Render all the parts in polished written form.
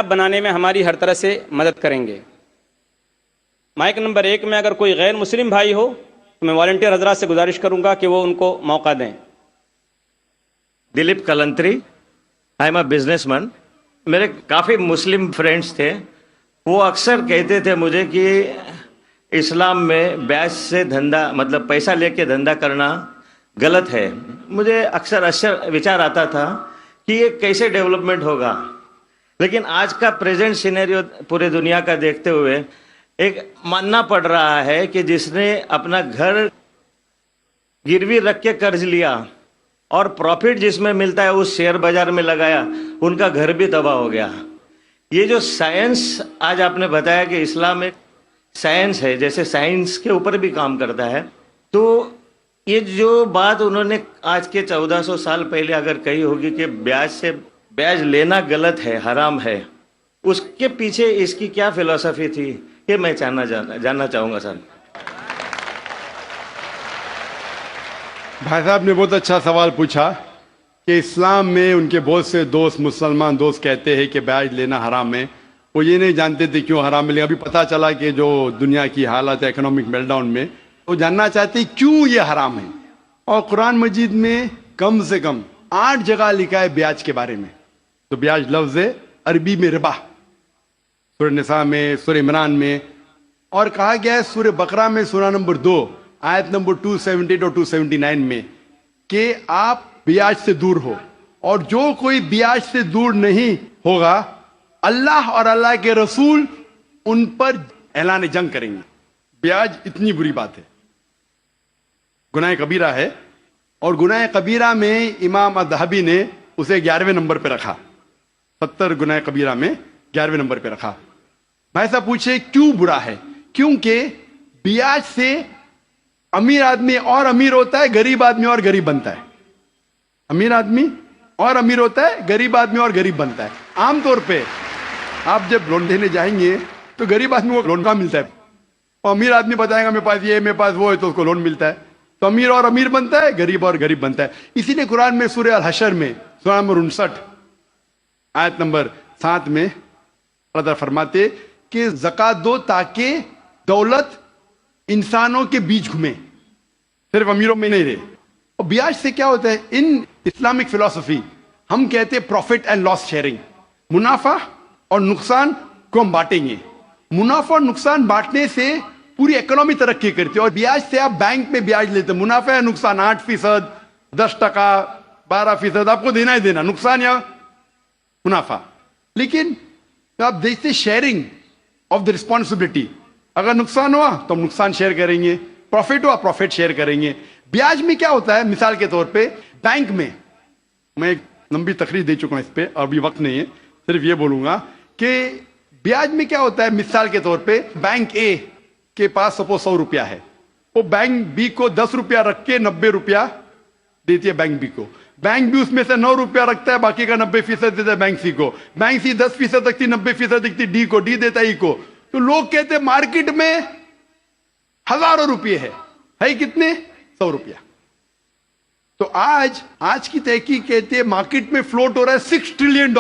بنانے میں ہماری ہر طرح سے مدد کریں گے۔ مائک نمبر 1 میں اگر کوئی غیر مسلم بھائی ہو تو میں والنٹیئر حضرات سے گزارش کروں گا کہ وہ ان کو موقع دیں۔ Dilip Kalantri, I am a businessman. میرے کافی مسلم فرینڈس تھے، وہ اکثر کہتے تھے مجھے کہ اسلام میں بیعت سے دھندا مطلب پیسہ لے کے دھندا کرنا غلط ہے۔ مجھے اکثر وچار آتا تھا کہ یہ کیسے ڈیولپمنٹ ہوگا، لیکن آج کا پریزنٹ سینیریو پورے دنیا کا دیکھتے ہوئے ایک ماننا پڑ رہا ہے کہ جس نے اپنا گھر گروی رکھ کے قرض لیا اور پروفٹ جس میں ملتا ہے اس شیئر بازار میں لگایا، ان کا گھر بھی تباہ ہو گیا۔ یہ جو سائنس آج آپ نے بتایا کہ اسلام ایک سائنس ہے، جیسے سائنس کے اوپر بھی کام کرتا ہے، تو یہ جو بات انہوں نے آج کے 1400 سال پہلے اگر کہی ہوگی کہ بیاج لینا غلط ہے، حرام ہے، اس کے پیچھے اس کی کیا فلسفی تھی، یہ میں جاننا چاہوں گا سر۔ بھائی صاحب نے بہت اچھا سوال پوچھا کہ اسلام میں ان کے بہت سے دوست مسلمان دوست کہتے ہیں کہ بیاج لینا حرام ہے، وہ یہ نہیں جانتے تھے کیوں حرام ہے، لیکن ابھی پتہ چلا کہ جو دنیا کی حالت ہے اکنامک میلٹ ڈاؤن میں، وہ جاننا چاہتے ہیں کیوں یہ حرام ہے۔ اور قرآن مجید میں کم سے کم 8 جگہ لکھا ہے بیاج کے بارے میں۔ تو بیاج لفظ ہے عربی میں ربا، سورہ نساء میں، سورہ عمران میں، اور کہا گیا ہے سورہ بقرہ میں سورہ نمبر 2 آیت نمبر 278 اور 279 میں کہ آپ بیاج سے دور ہو، اور جو کوئی بیاج سے دور نہیں ہوگا اللہ اور اللہ کے رسول ان پر اعلان جنگ کریں گے۔ بیاج اتنی بری بات ہے، گناہ کبیرہ ہے، اور گناہ کبیرہ میں امام الذہبی نے اسے 11ویں نمبر پہ رکھا، 70 گناہ کبیرہ میں 11ویں نمبر پہ رکھا۔ بھائی صاحب پوچھے کیوں برا ہے؟ کیونکہ بیاج سے امیر آدمی اور امیر ہوتا ہے، غریب آدمی اور غریب بنتا ہے۔ امیر آدمی اور امیر ہوتا ہے، غریب آدمی اور غریب بنتا ہے۔ عام طور پہ آپ جب لون لینے جائیں گے تو غریب آدمی کو لون کا ملتا ہے، اور امیر آدمی بتائے گا میرے پاس یہ میرے پاس وہ ہے تو اس کو لون ملتا ہے۔ تو امیر اور امیر بنتا ہے، غریب اور غریب بنتا ہے۔ اسی لیے قرآن میں سورہ الحشر میں سورہ نمبر 59 آیت نمبر 7 میں اللہ تعالیٰ فرماتے کہ زکوٰۃ دو تاکہ دولت انسانوں کے بیچ گھومے، صرف امیروں میں نہیں رہے۔ اور بیاج سے کیا ہوتا ہے؟ ان اسلامک فلسفی ہم کہتے ہیں پروفٹ اینڈ لاس شیئرنگ، منافع اور نقصان کو ہم بانٹیں گے۔ منافع اور نقصان بانٹنے سے پوری اکنامی ترقی کرتی ہے، اور بیاج سے آپ بینک میں بیاج لیتے ہیں، منافع یا نقصان 8%، 10%، 12% آپ کو دینا ہی دینا، نقصان یا منافع۔ لیکن آپ دیکھتے شیئرنگ آف دا رسپانسبلٹی، اگر نقصان ہوا تو ہم نقصان شیئر کریں گے، پروفٹ ہوا پروفٹ شیئر کریں گے۔ بیاج میں کیا ہوتا ہے؟ مثال کے طور پہ بینک میں، میں ایک لمبی تقریر دے چکا ہوں اس پہ، ابھی وقت نہیں ہے، صرف یہ بولوں گا کہ بیاج میں کیا ہوتا ہے۔ مثال کے طور پہ بینک اے کے پاس سپوز 100 روپیہ ہے، وہ بینک بی کو 10 روپیہ رکھ کے 90 روپیہ دیتی ہے بینک بی کو، بینک بھی اس میں سے 9 روپیہ رکھتا ہے، باقی کا 90% دیتا ہے بینک سی کو، بینک سی 10% رکھتی، 90% رکھتی ڈی کو، ڈی دیتا ای کو۔ تو لوگ کہتے ہیں مارکیٹ میں ہزاروں روپے ہے کتنے؟ 100 روپیہ۔ تو آج کی تحقیق کہتے ہیں مارکیٹ میں فلوٹ ہو رہا ہے $6 ٹریلین،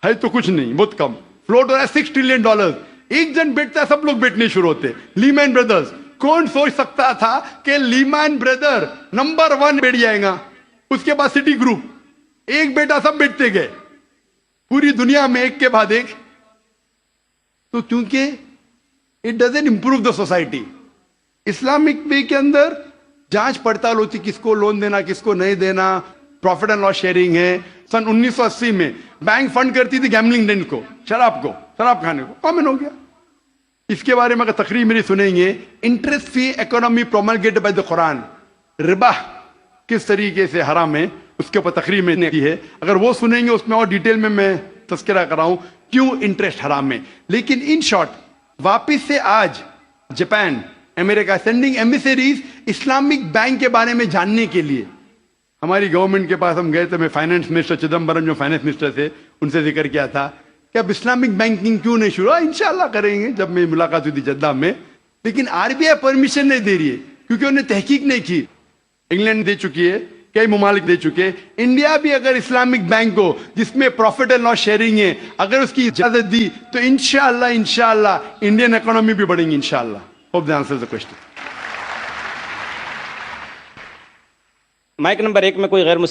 ہے تو کچھ نہیں، بہت کم فلوٹ ہو رہا ہے $6 ٹریلین۔ ایک جن بیٹھتا ہے سب لوگ بیٹھنے شروع ہوتے۔ لیمین بردرز، کون سوچ سکتا تھا کہ لیمین بردر نمبر 1 بیٹھ جائے گا، اس کے بعد سٹی گروپ، ایک بیٹا سب بیٹھتے گئے پوری دنیا میں ایک کے بعد ایک۔ تو کیونکہ it doesn't improve the society. Islamic way کے اندر جانچ پڑتال ہوتی کس کو لون دینا کس کو نہیں دینا، پروفٹ اینڈ لاس شیئرنگ ہے۔ سن 1980 میں بینک فنڈ کرتی تھی گیملنگ ڈین کو، شراب کھانے کو، کامن ہو گیا۔ اس کے بارے میں اگر تقریر میری سنیں گے، interest free economy promulgated by the Quran, ربا کس طریقے سے حرام ہے، اس کے اوپر تقریر میں نے کی ہے، اگر وہ سنیں گے اس میں اور ڈیٹیل میں تذکرہ کر رہا ہوں کیوں انٹرسٹ حرام ہے۔ لیکن ان شارٹ واپس سے آج جاپان، امریکہ سینڈنگ ایمیسریز اسلامک بینک کے بارے میں جاننے کے لیے۔ ہماری گورنمنٹ کے پاس ہم گئے تھے، میں فائنانس منسٹر چدمبرم جو فائنانس منسٹر تھے ان سے ذکر کیا تھا کہ اب اسلامک بینکنگ کیوں نہیں شروع؟ انشاءاللہ کریں گے، جب میں ملاقات ہوئی تھی جدہ میں۔ لیکن RBI پرمیشن نہیں دے رہی ہے کیونکہ انہوں نے تحقیق نہیں کی۔ انگلینڈ دے چکی ہے، کئی ممالک دے چکے. انڈیا بھی اگر اسلامک بینک کو جس میں پروفٹ اینڈ لاس شیئرنگ ہے اگر اس کی اجازت دی تو انشاءاللہ انڈین اکانومی بھی بڑھیں گی انشاءاللہ. Hope that answers the question. Mic number 1 میں کوئی غیر